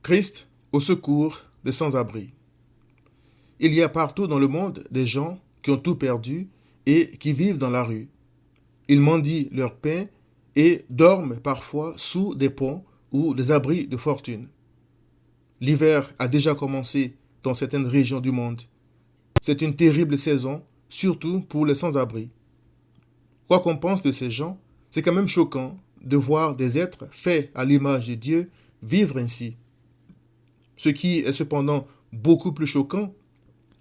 Christ au secours des sans-abri. Il y a partout dans le monde des gens qui ont tout perdu et qui vivent dans la rue. Ils mendient leur pain et dorment parfois sous des ponts ou des abris de fortune. L'hiver a déjà commencé dans certaines régions du monde. C'est une terrible saison, surtout pour les sans-abri. Quoi qu'on pense de ces gens, c'est quand même choquant de voir des êtres faits à l'image de Dieu vivre ainsi. Ce qui est cependant beaucoup plus choquant,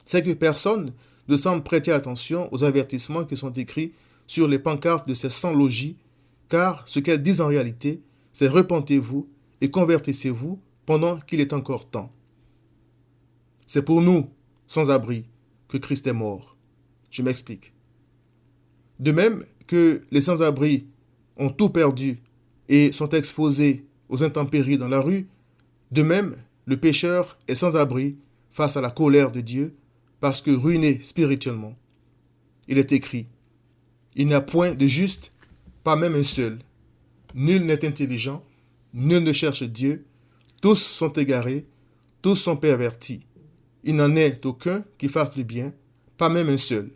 c'est que personne ne semble prêter attention aux avertissements qui sont écrits sur les pancartes de ces sans-logis, car ce qu'elles disent en réalité, c'est repentez-vous et convertissez-vous pendant qu'il est encore temps. C'est pour nous, sans-abri, que Christ est mort. Je m'explique. De même que les sans-abri ont tout perdu et sont exposés aux intempéries dans la rue, de même, le pécheur est sans abri face à la colère de Dieu parce que ruiné spirituellement. Il est écrit, il n'y a point de juste, pas même un seul. Nul n'est intelligent, nul ne cherche Dieu, tous sont égarés, tous sont pervertis. Il n'en est aucun qui fasse le bien, pas même un seul.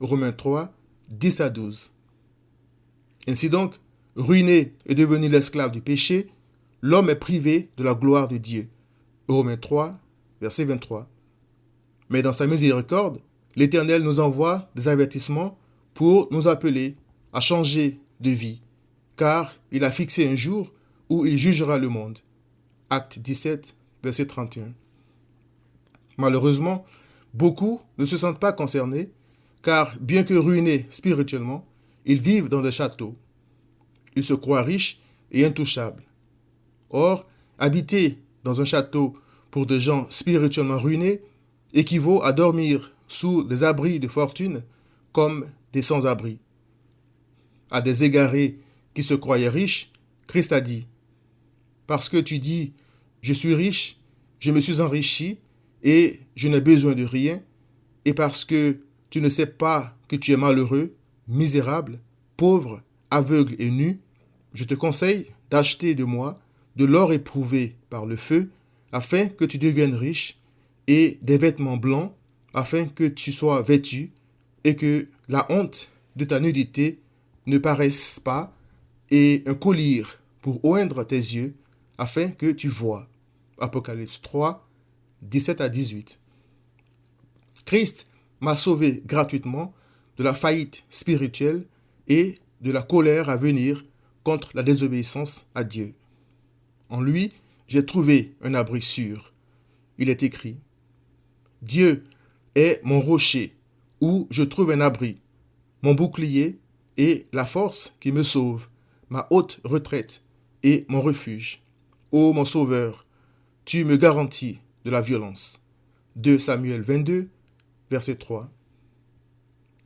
Romains 3, 10 à 12. Ainsi donc, ruiné et devenu l'esclave du péché, l'homme est privé de la gloire de Dieu. Romains 3, verset 23. Mais dans sa miséricorde, l'Éternel nous envoie des avertissements pour nous appeler à changer de vie, car il a fixé un jour où il jugera le monde. Acte 17, verset 31. Malheureusement, beaucoup ne se sentent pas concernés, car bien que ruinés spirituellement, ils vivent dans des châteaux. Ils se croient riches et intouchables. Or, habiter dans un château pour des gens spirituellement ruinés équivaut à dormir sous des abris de fortune comme des sans-abri. À des égarés qui se croyaient riches, Christ a dit, « Parce que tu dis, je suis riche, je me suis enrichi et je n'ai besoin de rien, et parce que tu ne sais pas que tu es malheureux, misérable, pauvre, aveugle et nu, je te conseille d'acheter de moi de l'or éprouvé par le feu, afin que tu deviennes riche, et des vêtements blancs, afin que tu sois vêtu, et que la honte de ta nudité ne paraisse pas, et un collier pour oindre tes yeux, afin que tu vois. » Apocalypse 3, 17 à 18. Christ m'a sauvé gratuitement de la faillite spirituelle et de la colère à venir contre la désobéissance à Dieu. En lui, j'ai trouvé un abri sûr. Il est écrit, « Dieu est mon rocher, où je trouve un abri, mon bouclier et la force qui me sauve, ma haute retraite et mon refuge. Ô mon sauveur, tu me garantis de la violence. » 2 Samuel 22, verset 3.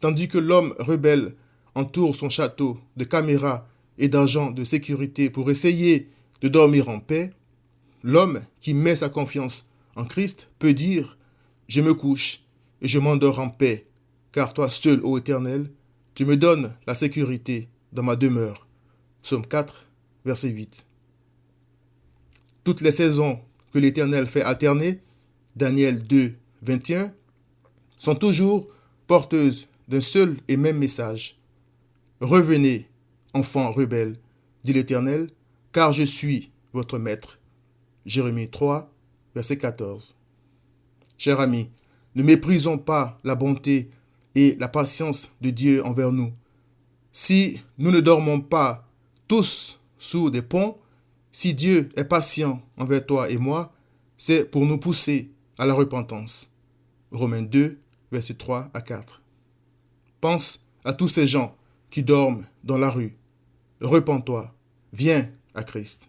Tandis que l'homme rebelle entoure son château de caméras et d'agents de sécurité pour essayer de dormir en paix, l'homme qui met sa confiance en Christ peut dire « Je me couche et je m'endors en paix, car toi seul, ô Éternel, tu me donnes la sécurité dans ma demeure. » Psaume 4, verset 8. Toutes les saisons que l'Éternel fait alterner, Daniel 2, 21, sont toujours porteuses d'un seul et même message. « Revenez, enfants rebelles, dit l'Éternel, car je suis votre maître. » Jérémie 3, verset 14. Chers amis, ne méprisons pas la bonté et la patience de Dieu envers nous. Si nous ne dormons pas tous sous des ponts, si Dieu est patient envers toi et moi, c'est pour nous pousser à la repentance. Romains 2, versets 3 à 4. Pense à tous ces gens qui dorment dans la rue. Repens-toi, viens à Christ.